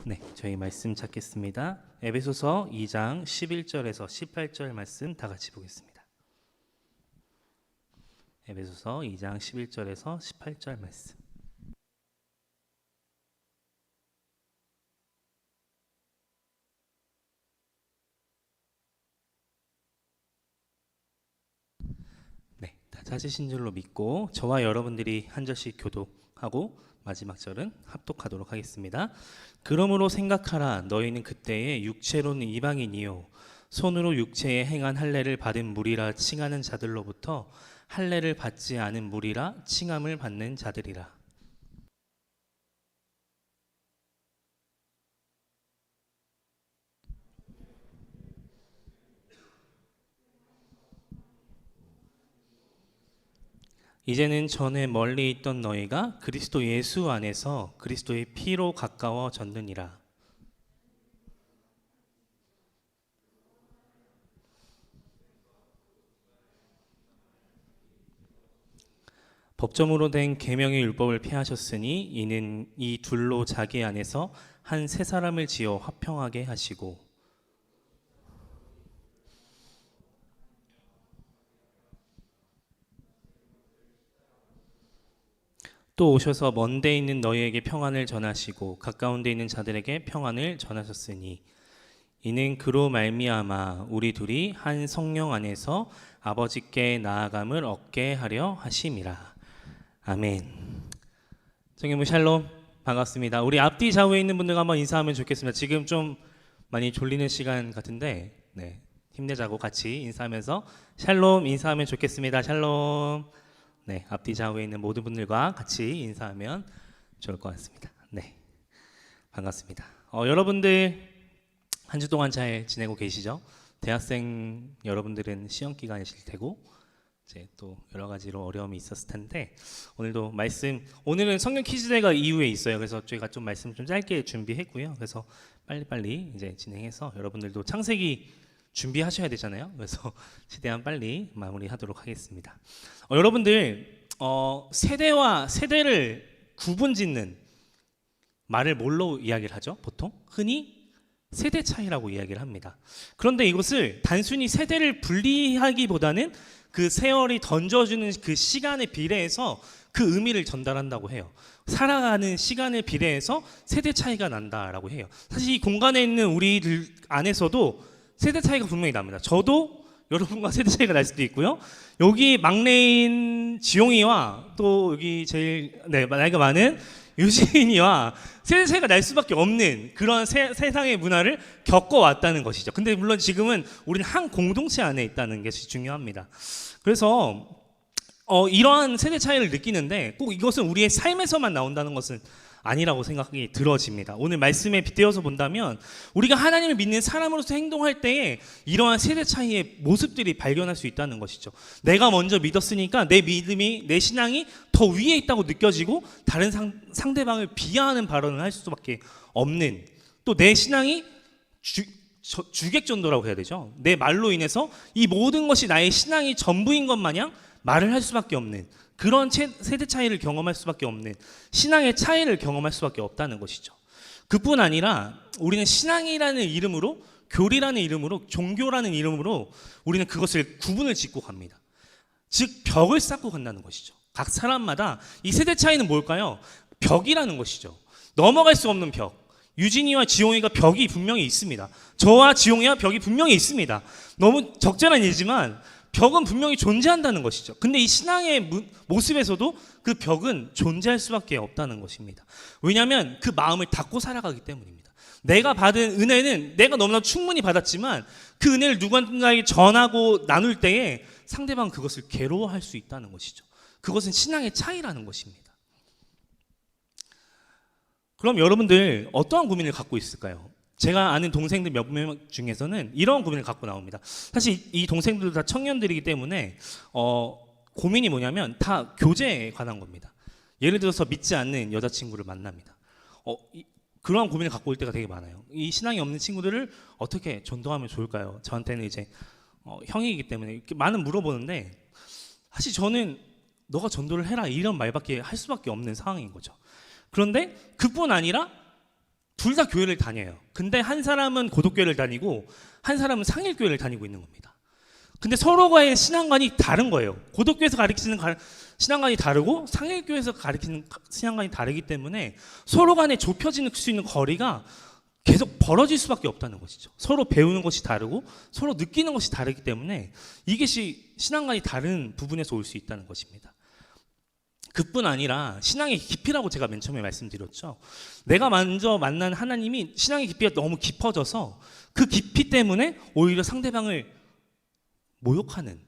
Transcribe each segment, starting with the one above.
네, 저희 말씀 찾겠습니다. 에베소서 2장 11절에서 18절 말씀 다 같이 보겠습니다. 에베소서 2장 11절에서 18절 말씀. 네, 다 찾으신 줄로 믿고 저와 여러분들이 한 절씩 교독하고 마지막 절은 합독하도록 하겠습니다. 그러므로 생각하라. 너희는 그때에 육체로는 이방인이요 손으로 육체에 행한 할례를 받은 무리라 칭하는 자들로부터 할례를 받지 않은 무리라 칭함을 받는 자들이라. 이제는 전에 멀리 있던 너희가 그리스도 예수 안에서 그리스도의 피로 가까워졌느니라. 법정으로 된 계명의 율법을 피하셨으니 이는 이 둘로 자기 안에서 한 세 사람을 지어 화평하게 하시고 또 오셔서 먼 데 있는 너희에게 평안을 전하시고 가까운 데 있는 자들에게 평안을 전하셨으니 이는 그로 말미암아 우리 둘이 한 성령 안에서 아버지께 나아감을 얻게 하려 하심이라. 아멘. 성경부 샬롬, 반갑습니다. 우리 앞뒤 좌우에 있는 분들과 한번 인사하면 좋겠습니다. 지금 좀 많이 졸리는 시간 같은데 힘내자고 같이 인사하면서 샬롬 인사하면 좋겠습니다. 샬롬. 네, 앞뒤 좌우에 있는 모든 분들과 같이 인사하면 좋을 것 같습니다. 네, 반갑습니다. 여러분들 한 주 동안 잘 지내고 계시죠? 대학생 여러분들은 시험 기간이실 테고 이제 또 여러 가지로 어려움이 있었을 텐데 오늘도 말씀, 오늘은 성경 퀴즈대가 이후에 있어요. 그래서 저희가 좀 말씀 좀 짧게 준비했고요. 그래서 빨리빨리 이제 진행해서 여러분들도 창세기 준비하셔야 되잖아요. 그래서 최대한 빨리 마무리하도록 하겠습니다. 여러분들 세대와 세대를 구분짓는 말을 뭘로 이야기를 하죠? 보통 흔히 세대 차이라고 이야기를 합니다. 그런데 이것을 단순히 세대를 분리하기보다는 그 세월이 던져주는 그 시간에 비례해서 그 의미를 전달한다고 해요. 살아가는 시간에 비례해서 세대 차이가 난다라고 해요. 사실 이 공간에 있는 우리들 안에서도 세대 차이가 분명히 납니다. 저도 여러분과 세대 차이가 날 수도 있고요. 여기 막내인 지용이와 또 여기 제일 나이가 많은 유진이와 세대 차이가 날 수밖에 없는 그런 세상의 문화를 겪어왔다는 것이죠. 근데 물론 지금은 우리는 한 공동체 안에 있다는 것이 중요합니다. 그래서 이러한 세대 차이를 느끼는데 꼭 이것은 우리의 삶에서만 나온다는 것은 아니라고 생각이 들어집니다. 오늘 말씀에 빗대어서 본다면 우리가 하나님을 믿는 사람으로서 행동할 때에 이러한 세대 차이의 모습들이 발견할 수 있다는 것이죠. 내가 먼저 믿었으니까 내 믿음이, 내 신앙이 더 위에 있다고 느껴지고 다른 상대방을 비하하는 발언을 할 수밖에 없는, 또 내 신앙이 주객전도라고 해야 되죠. 내 말로 인해서 이 모든 것이 나의 신앙이 전부인 것 마냥 말을 할 수밖에 없는 그런 세대 차이를 경험할 수밖에 없는 신앙의 차이를 경험할 수밖에 없다는 것이죠. 그뿐 아니라 우리는 신앙이라는 이름으로, 교리라는 이름으로, 종교라는 이름으로 우리는 그것을 구분을 짓고 갑니다. 즉 벽을 쌓고 간다는 것이죠. 각 사람마다 이 세대 차이는 뭘까요? 벽이라는 것이죠. 넘어갈 수 없는 벽. 유진이와 지용이가 벽이 분명히 있습니다. 저와 지용이와 벽이 분명히 있습니다. 너무 적절한 얘기지만 벽은 분명히 존재한다는 것이죠. 근데 이 신앙의 모습에서도 그 벽은 존재할 수밖에 없다는 것입니다. 왜냐하면 그 마음을 닫고 살아가기 때문입니다. 내가 받은 은혜는 내가 너무나 충분히 받았지만 그 은혜를 누군가에게 전하고 나눌 때에 상대방은 그것을 괴로워할 수 있다는 것이죠. 그것은 신앙의 차이라는 것입니다. 그럼 여러분들 어떠한 고민을 갖고 있을까요? 제가 아는 동생들 몇 명 중에서는 이런 고민을 갖고 나옵니다. 사실 이 동생들도 다 청년들이기 때문에 고민이 뭐냐면 다 교제에 관한 겁니다. 예를 들어서 믿지 않는 여자친구를 만납니다. 그러한 고민을 갖고 올 때가 되게 많아요. 이 신앙이 없는 친구들을 어떻게 전도하면 좋을까요? 저한테는 이제 형이기 때문에 이렇게 많은 물어보는데 사실 저는 너가 전도를 해라 이런 말밖에 할 수밖에 없는 상황인 거죠. 그런데 그뿐 아니라 둘 다 교회를 다녀요. 근데 한 사람은 고독교회를 다니고 한 사람은 상일교회를 다니고 있는 겁니다. 근데 서로가의 신앙관이 다른 거예요. 고독교회에서 가르치는 신앙관이 다르고 상일교회에서 가르치는 신앙관이 다르기 때문에 서로 간에 좁혀질 수 있는 거리가 계속 벌어질 수밖에 없다는 것이죠. 서로 배우는 것이 다르고 서로 느끼는 것이 다르기 때문에 이것이 신앙관이 다른 부분에서 올 수 있다는 것입니다. 그뿐 아니라 신앙의 깊이라고 제가 맨 처음에 말씀드렸죠. 내가 먼저 만난 하나님이 신앙의 깊이가 너무 깊어져서 그 깊이 때문에 오히려 상대방을 모욕하는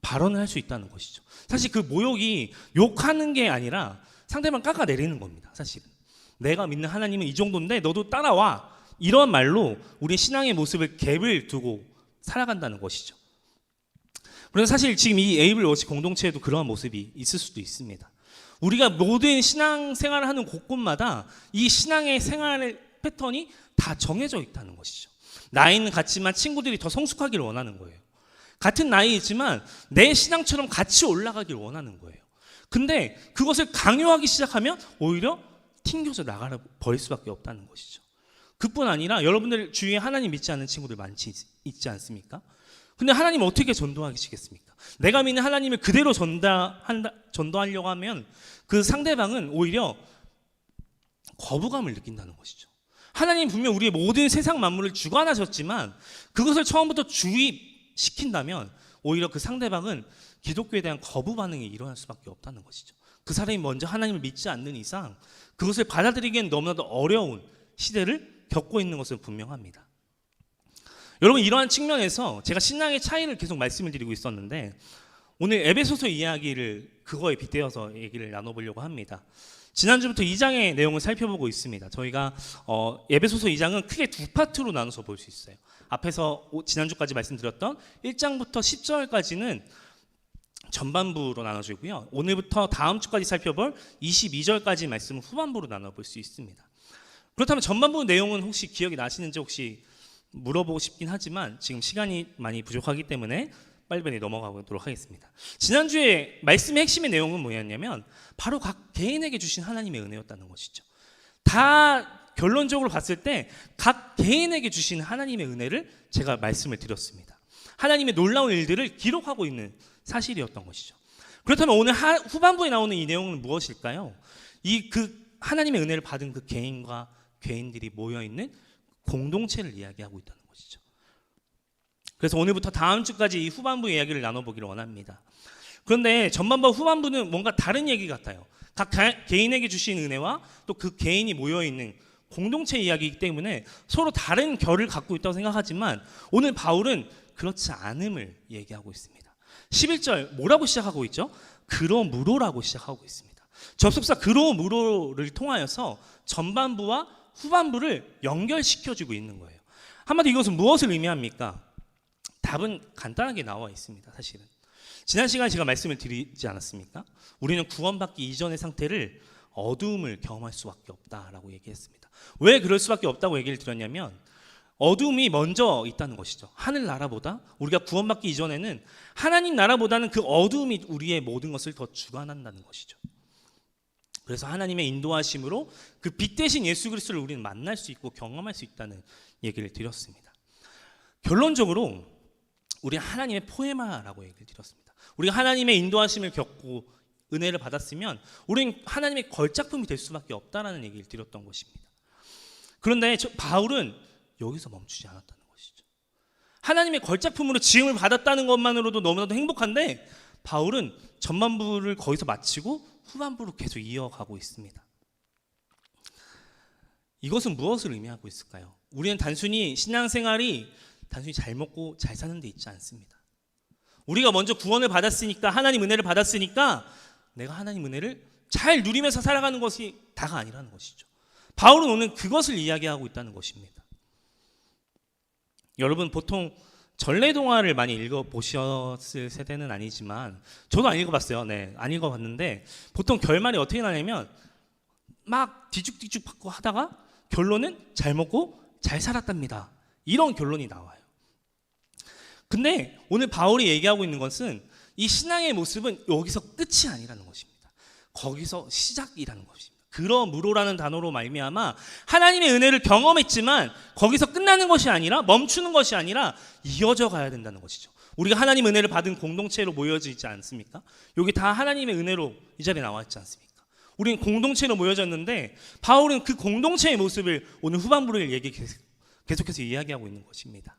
발언을 할 수 있다는 것이죠. 사실 그 모욕이 욕하는 게 아니라 상대방 깎아내리는 겁니다. 사실은 내가 믿는 하나님은 이 정도인데 너도 따라와, 이런 말로 우리 신앙의 모습을 갭을 두고 살아간다는 것이죠. 그래서 사실 지금 이 에이블 워치 공동체에도 그러한 모습이 있을 수도 있습니다. 우리가 모든 신앙 생활을 하는 곳곳마다 이 신앙의 생활 패턴이 다 정해져 있다는 것이죠. 나이는 같지만 친구들이 더 성숙하기를 원하는 거예요. 같은 나이이지만 내 신앙처럼 같이 올라가길 원하는 거예요. 근데 그것을 강요하기 시작하면 오히려 튕겨져 나가 버릴 수밖에 없다는 것이죠. 그뿐 아니라 여러분들 주위에 하나님 믿지 않는 친구들 많지 있지 않습니까? 근데 하나님 어떻게 전도하시겠습니까? 내가 믿는 하나님을 그대로 전도하려고 하면 그 상대방은 오히려 거부감을 느낀다는 것이죠. 하나님 분명 우리의 모든 세상 만물을 주관하셨지만 그것을 처음부터 주입시킨다면 오히려 그 상대방은 기독교에 대한 거부 반응이 일어날 수밖에 없다는 것이죠. 그 사람이 먼저 하나님을 믿지 않는 이상 그것을 받아들이기엔 너무나도 어려운 시대를 겪고 있는 것은 분명합니다. 여러분, 이러한 측면에서 제가 신앙의 차이를 계속 말씀을 드리고 있었는데 오늘 에베소서 이야기를 그거에 빗대어서 얘기를 나눠보려고 합니다. 지난주부터 2장의 내용을 살펴보고 있습니다. 저희가 에베소서 2장은 크게 두 파트로 나눠서 볼 수 있어요. 앞에서 지난주까지 말씀드렸던 1장부터 10절까지는 전반부로 나눠지고요. 오늘부터 다음 주까지 살펴볼 22절까지 말씀은 후반부로 나눠볼 수 있습니다. 그렇다면 전반부 내용은 혹시 기억이 나시는지 혹시 물어보고 싶긴 하지만 지금 시간이 많이 부족하기 때문에 빨리빨리 넘어가도록 하겠습니다. 지난주에 말씀의 핵심의 내용은 뭐였냐면 바로 각 개인에게 주신 하나님의 은혜였다는 것이죠. 다 결론적으로 봤을 때 각 개인에게 주신 하나님의 은혜를 제가 말씀을 드렸습니다. 하나님의 놀라운 일들을 기록하고 있는 사실이었던 것이죠. 그렇다면 오늘 후반부에 나오는 이 내용은 무엇일까요? 그 하나님의 은혜를 받은 그 개인과 개인들이 모여있는 공동체를 이야기하고 있다는 것이죠. 그래서 오늘부터 다음 주까지 이 후반부 이야기를 나눠보기를 원합니다. 그런데 전반부와 후반부는 뭔가 다른 얘기 같아요. 각 개인에게 주신 은혜와 또 그 개인이 모여있는 공동체 이야기이기 때문에 서로 다른 결을 갖고 있다고 생각하지만 오늘 바울은 그렇지 않음을 얘기하고 있습니다. 11절 뭐라고 시작하고 있죠? 그러므로라고 시작하고 있습니다. 접속사 그러므로를 통하여서 전반부와 후반부를 연결시켜주고 있는 거예요. 한마디로 이것은 무엇을 의미합니까? 답은 간단하게 나와 있습니다. 사실은 지난 시간에 제가 말씀을 드리지 않았습니까? 우리는 구원받기 이전의 상태를 어두움을 경험할 수밖에 없다라고 얘기했습니다. 왜 그럴 수밖에 없다고 얘기를 드렸냐면 어둠이 먼저 있다는 것이죠. 하늘 나라보다 우리가 구원받기 이전에는 하나님 나라보다는 그 어둠이 우리의 모든 것을 더 주관한다는 것이죠. 그래서 하나님의 인도하심으로 그 빛 대신 예수 그리스도를 우리는 만날 수 있고 경험할 수 있다는 얘기를 드렸습니다. 결론적으로 우리는 하나님의 포에마라고 얘기를 드렸습니다. 우리가 하나님의 인도하심을 겪고 은혜를 받았으면 우리는 하나님의 걸작품이 될 수밖에 없다라는 얘기를 드렸던 것입니다. 그런데 바울은 여기서 멈추지 않았다는 것이죠. 하나님의 걸작품으로 지음을 받았다는 것만으로도 너무나도 행복한데 바울은 전반부를 거기서 마치고 후반부로 계속 이어가고 있습니다. 이것은 무엇을 의미하고 있을까요? 우리는 단순히 신앙생활이 단순히 잘 먹고 잘 사는 데 있지 않습니다. 우리가 먼저 구원을 받았으니까 하나님 은혜를 받았으니까 내가 하나님 은혜를 잘 누리면서 살아가는 것이 다가 아니라는 것이죠. 바울은 오늘 그것을 이야기하고 있다는 것입니다. 여러분 보통 전래동화를 많이 읽어보셨을 세대는 아니지만 저도 안 읽어봤어요. 네, 안 읽어봤는데 보통 결말이 어떻게 나냐면 막 뒤죽뒤죽 받고 하다가 결론은 잘 먹고 잘 살았답니다. 이런 결론이 나와요. 근데 오늘 바울이 얘기하고 있는 것은 이 신앙의 모습은 여기서 끝이 아니라는 것입니다. 거기서 시작이라는 것입니다. 그러므로라는 단어로 말미암아 하나님의 은혜를 경험했지만 거기서 끝나는 것이 아니라 멈추는 것이 아니라 이어져 가야 된다는 것이죠. 우리가 하나님 은혜를 받은 공동체로 모여져 있지 않습니까? 여기 다 하나님의 은혜로 이 자리에 나와 있지 않습니까? 우리는 공동체로 모여졌는데 바울은 그 공동체의 모습을 오늘 후반부를 계속해서 이야기하고 있는 것입니다.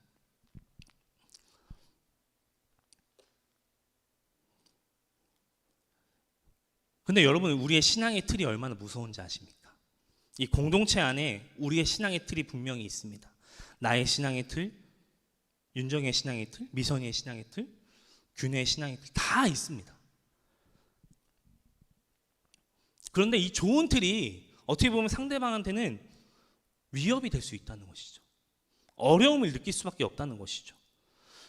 근데 여러분, 우리의 신앙의 틀이 얼마나 무서운지 아십니까? 이 공동체 안에 우리의 신앙의 틀이 분명히 있습니다. 나의 신앙의 틀, 윤정의 신앙의 틀, 미선이의 신앙의 틀, 균의 신앙의 틀 다 있습니다. 그런데 이 좋은 틀이 어떻게 보면 상대방한테는 위협이 될 수 있다는 것이죠. 어려움을 느낄 수밖에 없다는 것이죠.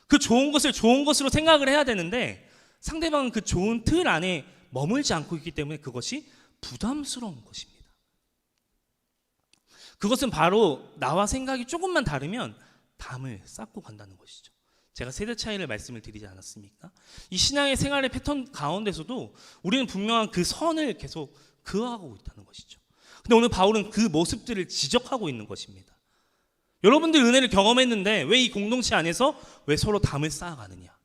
그 좋은 것을 좋은 것으로 생각을 해야 되는데 상대방은 그 좋은 틀 안에 머물지 않고 있기 때문에 그것이 부담스러운 것입니다. 그것은 바로 나와 생각이 조금만 다르면 담을 쌓고 간다는 것이죠. 제가 세대 차이를 말씀을 드리지 않았습니까? 이 신앙의 생활의 패턴 가운데서도 우리는 분명한 그 선을 계속 그어가고 있다는 것이죠. 근데 오늘 바울은 그 모습들을 지적하고 있는 것입니다. 여러분들 은혜를 경험했는데 왜 이 공동체 안에서 왜 서로 담을 쌓아가느냐?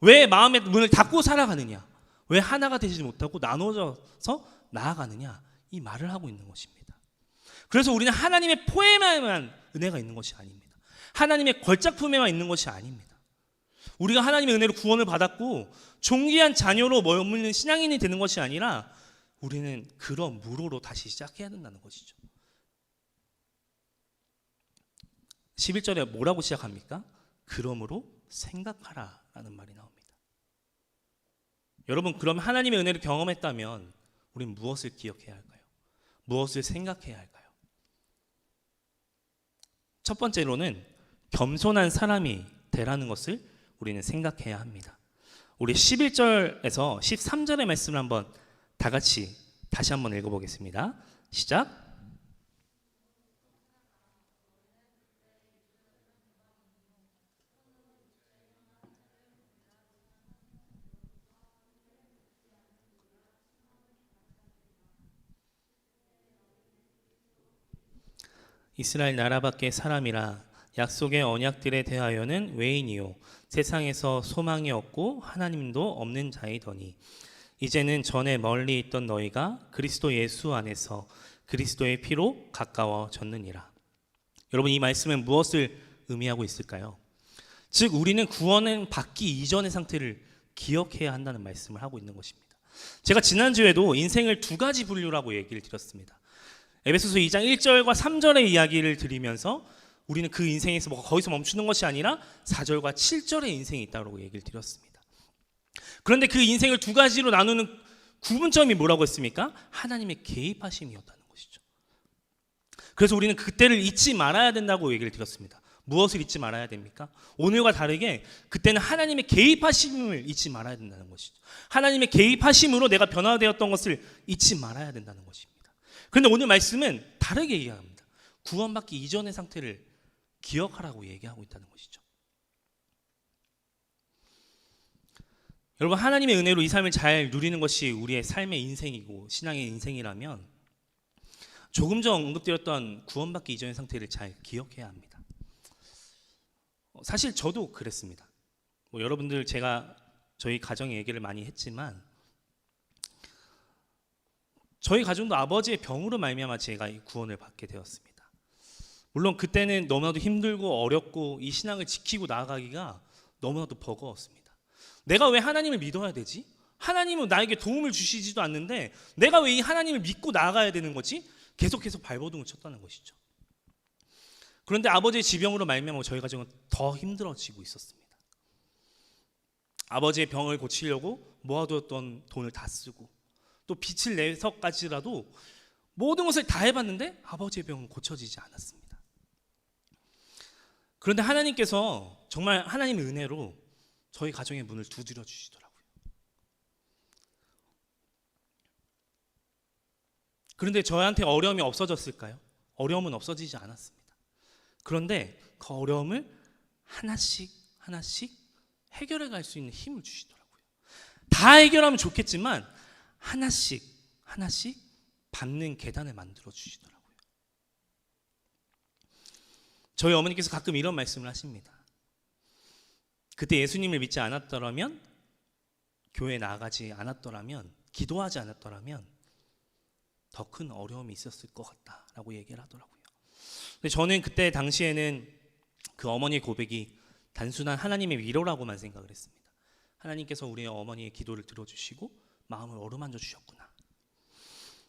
왜 마음의 문을 닫고 살아가느냐? 왜 하나가 되지 못하고 나눠져서 나아가느냐? 이 말을 하고 있는 것입니다. 그래서 우리는 하나님의 포에만 은혜가 있는 것이 아닙니다. 하나님의 걸작품에만 있는 것이 아닙니다. 우리가 하나님의 은혜로 구원을 받았고 존귀한 자녀로 머무는 신앙인이 되는 것이 아니라 우리는 그런 무로로 다시 시작해야 된다는 것이죠. 11절에 뭐라고 시작합니까? 그러므로 생각하라 라는 말이 나옵니다. 여러분, 그럼 하나님의 은혜를 경험했다면 우리는 무엇을 기억해야 할까요? 무엇을 생각해야 할까요? 첫 번째로는 겸손한 사람이 되라는 것을 우리는 생각해야 합니다. 우리 11절에서 13절의 말씀을 한번 다 같이 다시 한번 읽어보겠습니다. 시작. 이스라엘 나라 밖의 사람이라 약속의 언약들에 대하여는 외인이요 세상에서 소망이 없고 하나님도 없는 자이더니 이제는 전에 멀리 있던 너희가 그리스도 예수 안에서 그리스도의 피로 가까워졌느니라. 여러분, 이 말씀은 무엇을 의미하고 있을까요? 즉 우리는 구원을 받기 이전의 상태를 기억해야 한다는 말씀을 하고 있는 것입니다. 제가 지난주에도 인생을 두 가지 분류라고 얘기를 드렸습니다. 에베소서 2장 1절과 3절의 이야기를 드리면서 우리는 그 인생에서 거기서 멈추는 것이 아니라 4절과 7절의 인생이 있다고 얘기를 드렸습니다. 그런데 그 인생을 두 가지로 나누는 구분점이 뭐라고 했습니까? 하나님의 개입하심이었다는 것이죠. 그래서 우리는 그때를 잊지 말아야 된다고 얘기를 드렸습니다. 무엇을 잊지 말아야 됩니까? 오늘과 다르게 그때는 하나님의 개입하심을 잊지 말아야 된다는 것이죠. 하나님의 개입하심으로 내가 변화되었던 것을 잊지 말아야 된다는 것입니다. 그런데 오늘 말씀은 다르게 얘기합니다. 구원받기 이전의 상태를 기억하라고 얘기하고 있다는 것이죠. 여러분, 하나님의 은혜로 이 삶을 잘 누리는 것이 우리의 삶의 인생이고 신앙의 인생이라면 조금 전 언급드렸던 구원받기 이전의 상태를 잘 기억해야 합니다. 사실 저도 그랬습니다. 여러분들 제가 저희 가정의 얘기를 많이 했지만 저희 가정도 아버지의 병으로 말미암아 제가 이 구원을 받게 되었습니다. 물론 그때는 너무나도 힘들고 어렵고 이 신앙을 지키고 나아가기가 너무나도 버거웠습니다. 내가 왜 하나님을 믿어야 되지? 하나님은 나에게 도움을 주시지도 않는데 내가 왜 이 하나님을 믿고 나아가야 되는 거지? 계속해서 발버둥을 쳤다는 것이죠. 그런데 아버지의 지병으로 말미암아 저희 가정은 더 힘들어지고 있었습니다. 아버지의 병을 고치려고 모아두었던 돈을 다 쓰고 또 빚을 내서까지라도 모든 것을 다 해봤는데 아버지의 병은 고쳐지지 않았습니다. 그런데 하나님께서 정말 하나님의 은혜로 저희 가정의 문을 두드려 주시더라고요. 그런데 저한테 어려움이 없어졌을까요? 어려움은 없어지지 않았습니다. 그런데 그 어려움을 하나씩 해결해 갈 수 있는 힘을 주시더라고요. 다 해결하면 좋겠지만 하나씩 밟는 계단을 만들어 주시더라고요. 저희 어머니께서 가끔 이런 말씀을 하십니다. 그때 예수님을 믿지 않았더라면, 교회에 나아가지 않았더라면, 기도하지 않았더라면 더 큰 어려움이 있었을 것 같다라고 얘기를 하더라고요. 근데 저는 그때 당시에는 그 어머니의 고백이 단순한 하나님의 위로라고만 생각을 했습니다. 하나님께서 우리 어머니의 기도를 들어주시고 마음을 어루만져 주셨구나.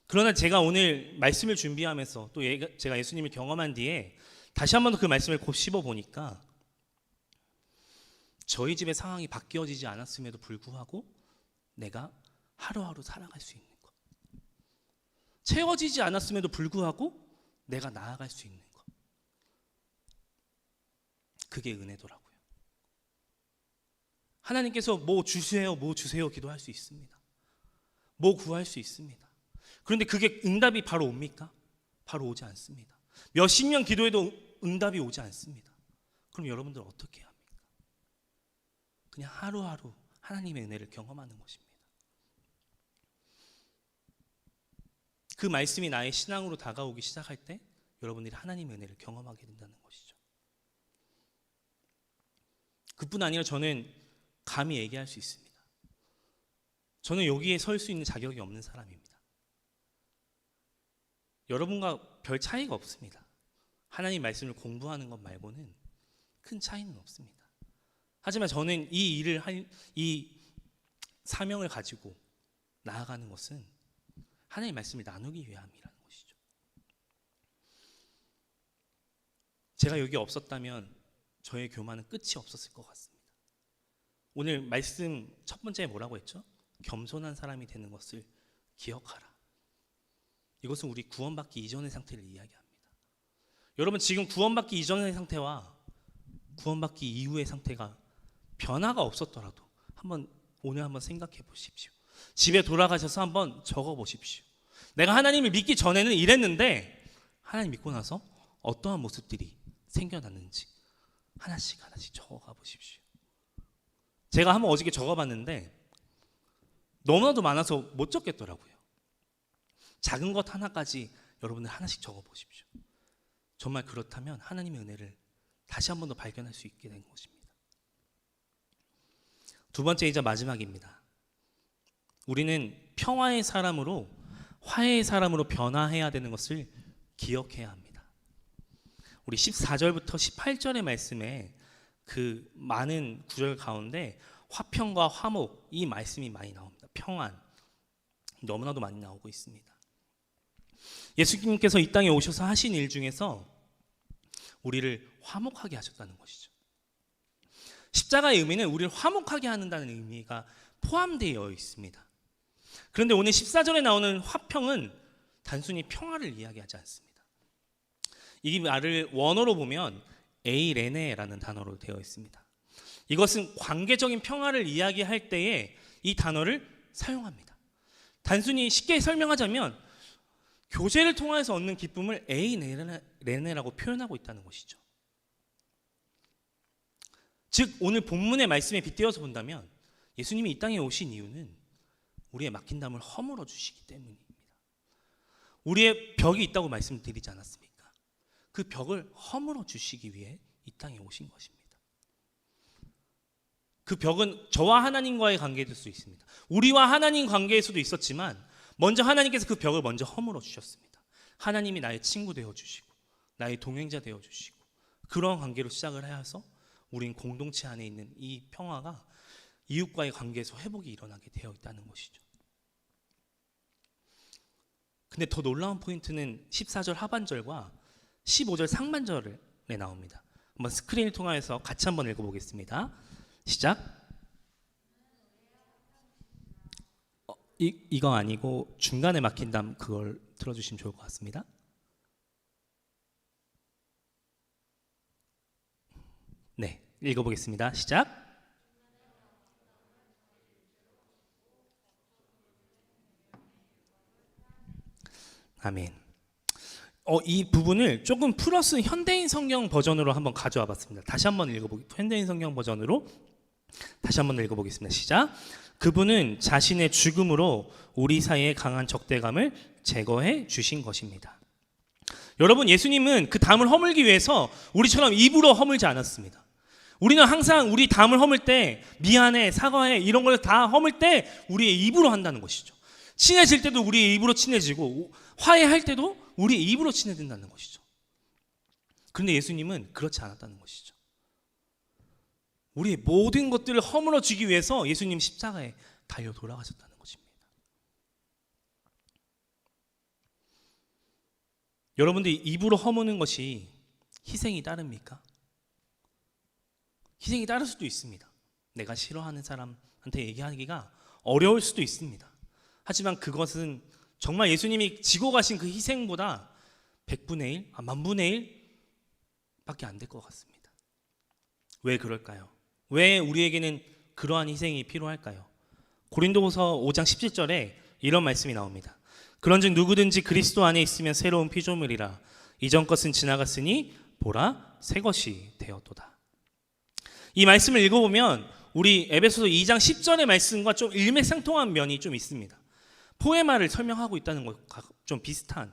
그러나 제가 오늘 말씀을 준비하면서 또 제가 예수님을 경험한 뒤에 다시 한 번 더 그 말씀을 곱씹어 보니까 저희 집의 상황이 바뀌어지지 않았음에도 불구하고 내가 하루하루 살아갈 수 있는 것, 채워지지 않았음에도 불구하고 내가 나아갈 수 있는 것, 그게 은혜더라고요. 하나님께서 뭐 주세요, 뭐 주세요 기도할 수 있습니다. 뭐 구할 수 있습니다. 그런데 그게 응답이 바로 옵니까? 바로 오지 않습니다. 몇십 년 기도해도 응답이 오지 않습니다. 그럼 여러분들 어떻게 합니까? 그냥 하루하루 하나님의 은혜를 경험하는 것입니다. 그 말씀이 나의 신앙으로 다가오기 시작할 때 여러분들이 하나님의 은혜를 경험하게 된다는 것이죠. 그뿐 아니라 저는 감히 얘기할 수 있습니다. 저는 여기에 설 수 있는 자격이 없는 사람입니다. 여러분과 별 차이가 없습니다. 하나님 말씀을 공부하는 것 말고는 큰 차이는 없습니다. 하지만 저는 이 사명을 가지고 나아가는 것은 하나님의 말씀을 나누기 위함이라는 것이죠. 제가 여기 없었다면 저의 교만은 끝이 없었을 것 같습니다. 오늘 말씀 첫 번째 뭐라고 했죠? 겸손한 사람이 되는 것을 기억하라. 이것은 우리 구원받기 이전의 상태를 이야기합니다. 여러분 지금 구원받기 이전의 상태와 구원받기 이후의 상태가 변화가 없었더라도 오늘 한번 생각해 보십시오. 집에 돌아가셔서 한번 적어 보십시오. 내가 하나님을 믿기 전에는 이랬는데 하나님 믿고 나서 어떠한 모습들이 생겨났는지 하나씩 적어가 보십시오. 제가 한번 어저께 적어봤는데 너무나도 많아서 못 적겠더라고요. 작은 것 하나까지 여러분들 하나씩 적어 보십시오. 정말 그렇다면 하나님의 은혜를 다시 한 번 더 발견할 수 있게 된 것입니다. 두 번째이자 마지막입니다. 우리는 평화의 사람으로 화해의 사람으로 변화해야 되는 것을 기억해야 합니다. 우리 14절부터 18절의 말씀에 그 많은 구절 가운데 화평과 화목 이 말씀이 많이 나옵니다. 평안 너무나도 많이 나오고 있습니다. 예수님께서 이 땅에 오셔서 하신 일 중에서 우리를 화목하게 하셨다는 것이죠. 십자가의 의미는 우리를 화목하게 한다는 의미가 포함되어 있습니다. 그런데 오늘 14절에 나오는 화평은 단순히 평화를 이야기하지 않습니다. 이 말을 원어로 보면 에이레네라는 단어로 되어 있습니다. 이것은 관계적인 평화를 이야기할 때에 이 단어를 사용합니다. 단순히 쉽게 설명하자면 교제를 통해서 얻는 기쁨을 에이레네라고 표현하고 있다는 것이죠. 즉 오늘 본문의 말씀에 빗대어서 본다면 예수님이 이 땅에 오신 이유는 우리의 막힌 담을 허물어 주시기 때문입니다. 우리의 벽이 있다고 말씀드리지 않았습니까? 그 벽을 허물어 주시기 위해 이 땅에 오신 것입니다. 그 벽은 저와 하나님과의 관계일 수 있습니다. 우리와 하나님 관계에서도 있었지만 먼저 하나님께서 그 벽을 먼저 허물어 주셨습니다. 하나님이 나의 친구 되어 주시고 나의 동행자 되어 주시고 그런 관계로 시작을 해서 우린 공동체 안에 있는 이 평화가 이웃과의 관계에서 회복이 일어나게 되어 있다는 것이죠. 근데 더 놀라운 포인트는 14절 하반절과 15절 상반절에 나옵니다. 한번 스크린을 통해서 같이 한번 읽어보겠습니다. 시작. 이거 아니고 중간에 막힌 담 그걸 들어주시면 좋을 것 같습니다. 네, 읽어보겠습니다. 시작. 아멘. 이 부분을 조금 풀어쓴 현대인 성경 버전으로 한번 가져와 봤습니다. 다시 한번 현대인 성경 버전으로 다시 한번 읽어보겠습니다. 시작. 그분은 자신의 죽음으로 우리 사이의 강한 적대감을 제거해 주신 것입니다. 여러분, 예수님은 그 담을 허물기 위해서 우리처럼 입으로 허물지 않았습니다. 우리는 항상 우리 담을 허물 때 미안해, 사과해 이런 걸 다 허물 때 우리의 입으로 한다는 것이죠. 친해질 때도 우리의 입으로 친해지고 화해할 때도 우리의 입으로 친해진다는 것이죠. 그런데 예수님은 그렇지 않았다는 것이죠. 우리의 모든 것들을 허물어 주기 위해서 예수님 십자가에 달려 돌아가셨다는 것입니다. 여러분들 입으로 허무는 것이 희생이 따릅니까? 희생이 따를 수도 있습니다. 내가 싫어하는 사람한테 얘기하기가 어려울 수도 있습니다. 하지만 그것은 정말 예수님이 지고 가신 그 희생보다 100분의 1, 만분의 1 밖에 안 될 것 같습니다. 왜 그럴까요? 왜 우리에게는 그러한 희생이 필요할까요? 고린도후서 5장 17절에 이런 말씀이 나옵니다. 그런즉 누구든지 그리스도 안에 있으면 새로운 피조물이라 이전 것은 지나갔으니 보라 새 것이 되었도다. 이 말씀을 읽어보면 우리 에베소서 2장 10절의 말씀과 좀 일맥상통한 면이 좀 있습니다. 포에마를 설명하고 있다는 것과 좀 비슷한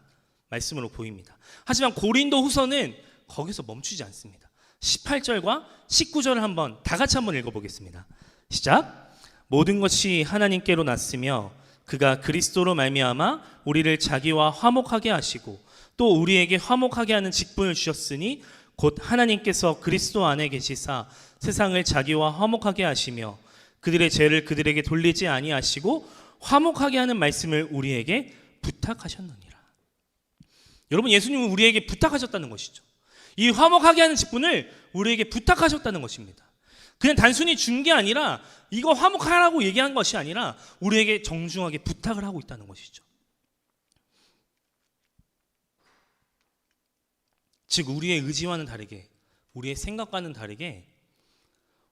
말씀으로 보입니다. 하지만 고린도 후서는 거기서 멈추지 않습니다. 18절과 19절을 한번 다 같이 한번 읽어보겠습니다. 시작. 모든 것이 하나님께로 났으며 그가 그리스도로 말미암아 우리를 자기와 화목하게 하시고 또 우리에게 화목하게 하는 직분을 주셨으니 곧 하나님께서 그리스도 안에 계시사 세상을 자기와 화목하게 하시며 그들의 죄를 그들에게 돌리지 아니하시고 화목하게 하는 말씀을 우리에게 부탁하셨느니라. 여러분, 예수님은 우리에게 부탁하셨다는 것이죠. 이 화목하게 하는 직분을 우리에게 부탁하셨다는 것입니다. 그냥 단순히 준 게 아니라 이거 화목하라고 얘기한 것이 아니라 우리에게 정중하게 부탁을 하고 있다는 것이죠. 즉 우리의 의지와는 다르게 우리의 생각과는 다르게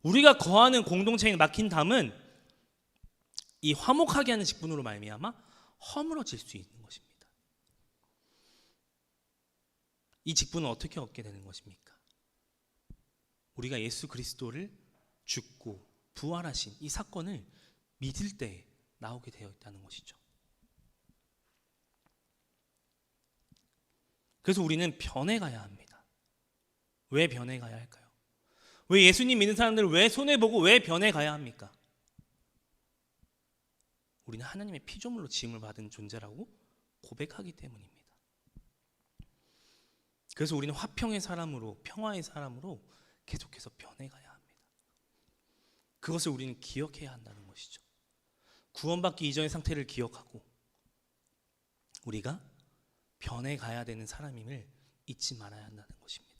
우리가 거하는 공동체에 막힌 담은 이 화목하게 하는 직분으로 말미암아 허물어질 수 있는 것입니다. 이 직분은 어떻게 얻게 되는 것입니까? 우리가 예수 그리스도를 죽고 부활하신 이 사건을 믿을 때 나오게 되어 있다는 것이죠. 그래서 우리는 변해가야 합니다. 왜 변해가야 할까요? 왜 예수님 믿는 사람들을 왜 손해보고 왜 변해가야 합니까? 우리는 하나님의 피조물로 지음을 받은 존재라고 고백하기 때문입니다. 그래서 우리는 화평의 사람으로, 평화의 사람으로 계속해서 변해가야 합니다. 그것을 우리는 기억해야 한다는 것이죠. 구원받기 이전의 상태를 기억하고 우리가 변해가야 되는 사람임을 잊지 말아야 한다는 것입니다.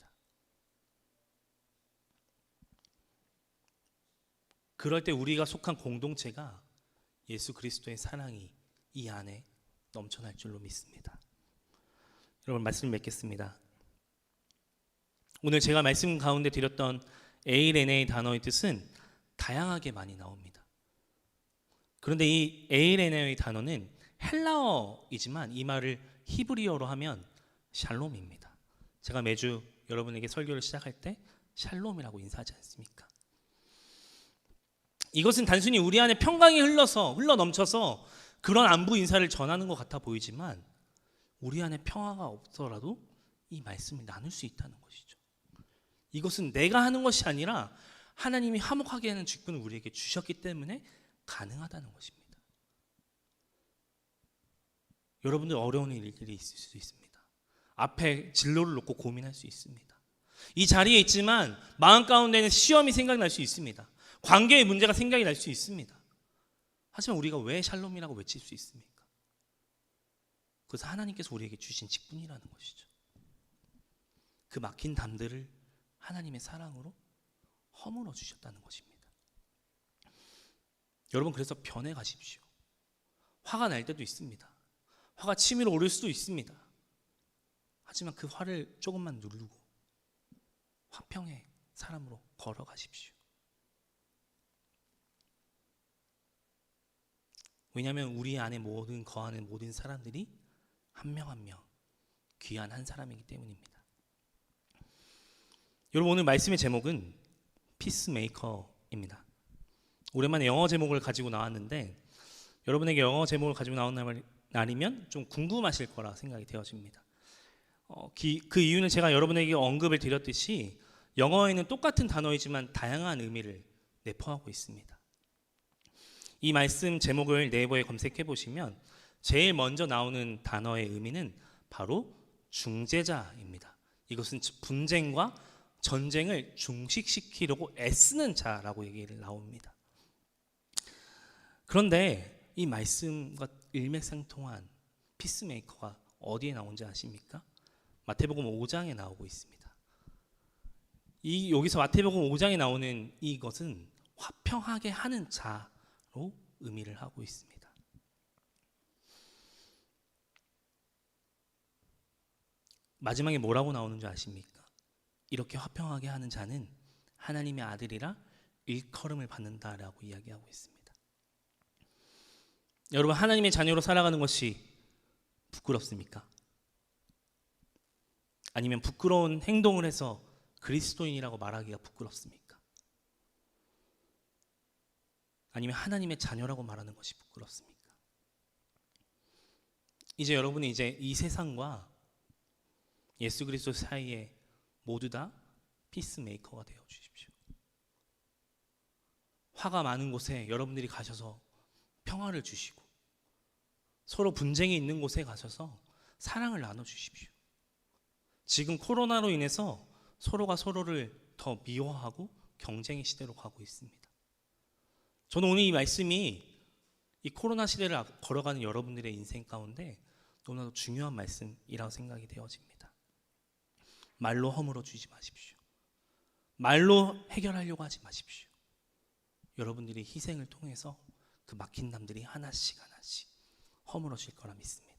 그럴 때 우리가 속한 공동체가 예수 그리스도의 사랑이 이 안에 넘쳐날 줄로 믿습니다. 여러분, 말씀 맺겠습니다. 오늘 제가 말씀 가운데 드렸던 에이레네의 단어의 뜻은 다양하게 많이 나옵니다. 그런데 이 에이레네의 단어는 헬라어이지만 이 말을 히브리어로 하면 샬롬입니다. 제가 매주 여러분에게 설교를 시작할 때 샬롬이라고 인사하지 않습니까? 이것은 단순히 우리 안에 평강이 흘러 넘쳐서 그런 안부 인사를 전하는 것 같아 보이지만 우리 안에 평화가 없더라도 이 말씀을 나눌 수 있다는 것이죠. 이것은 내가 하는 것이 아니라 하나님이 화목하게 하는 직분을 우리에게 주셨기 때문에 가능하다는 것입니다. 여러분들 어려운 일들이 있을 수 있습니다. 앞에 진로를 놓고 고민할 수 있습니다. 이 자리에 있지만 마음 가운데는 시험이 생각날 수 있습니다. 관계의 문제가 생각이 날 수 있습니다. 하지만 우리가 왜 샬롬이라고 외칠 수 있습니까? 그것은 하나님께서 우리에게 주신 직분이라는 것이죠. 그 막힌 담들을 하나님의 사랑으로 허물어 주셨다는 것입니다. 여러분, 그래서 변해 가십시오. 화가 날 때도 있습니다. 화가 치밀어 오를 수도 있습니다. 하지만 그 화를 조금만 누르고 화평의 사람으로 걸어가십시오. 왜냐하면 우리 안에 거하는 모든 사람들이 한 명 한 명 귀한 한 사람이기 때문입니다. 여러분, 오늘 말씀의 제목은 피스메이커입니다. 오랜만에 영어 제목을 가지고 나왔는데 여러분에게 영어 제목을 가지고 나온다는 날이면 좀 궁금하실 거라 생각이 되어집니다. 그 이유는 제가 여러분에게 언급을 드렸듯이 영어에는 똑같은 단어이지만 다양한 의미를 내포하고 있습니다. 이 말씀 제목을 네이버에 검색해 보시면 제일 먼저 나오는 단어의 의미는 바로 중재자입니다. 이것은 분쟁과 전쟁을 중식시키려고 애쓰는 자라고 얘기를 나옵니다. 그런데 이 말씀과 일맥상통한 피스메이커가 어디에 나온지 아십니까? 마태복음 5장에 나오고 있습니다. 여기서 마태복음 5장에 나오는 이것은 화평하게 하는 자로 의미를 하고 있습니다. 마지막에 뭐라고 나오는 줄 아십니까? 이렇게 화평하게 하는 자는 하나님의 아들이라 일컬음을 받는다라고 이야기하고 있습니다. 여러분, 하나님의 자녀로 살아가는 것이 부끄럽습니까? 아니면 부끄러운 행동을 해서 그리스도인이라고 말하기가 부끄럽습니까? 아니면 하나님의 자녀라고 말하는 것이 부끄럽습니까? 이제 여러분이 이 세상과 예수 그리스도 사이에 모두 다 피스메이커가 되어 주십시오. 화가 많은 곳에 여러분들이 가셔서 평화를 주시고, 서로 분쟁이 있는 곳에 가셔서 사랑을 나눠 주십시오. 지금 코로나로 인해서 서로가 서로를 더 미워하고 경쟁의 시대로 가고 있습니다. 저는 오늘 이 말씀이 이 코로나 시대를 걸어가는 여러분들의 인생 가운데 너무나도 중요한 말씀이라고 생각이 되어집니다. 말로 허물어 주지 마십시오. 말로 해결하려고 하지 마십시오. 여러분들이 희생을 통해서 그 막힌 담들이 하나씩 하나씩 허물어질 거라 믿습니다.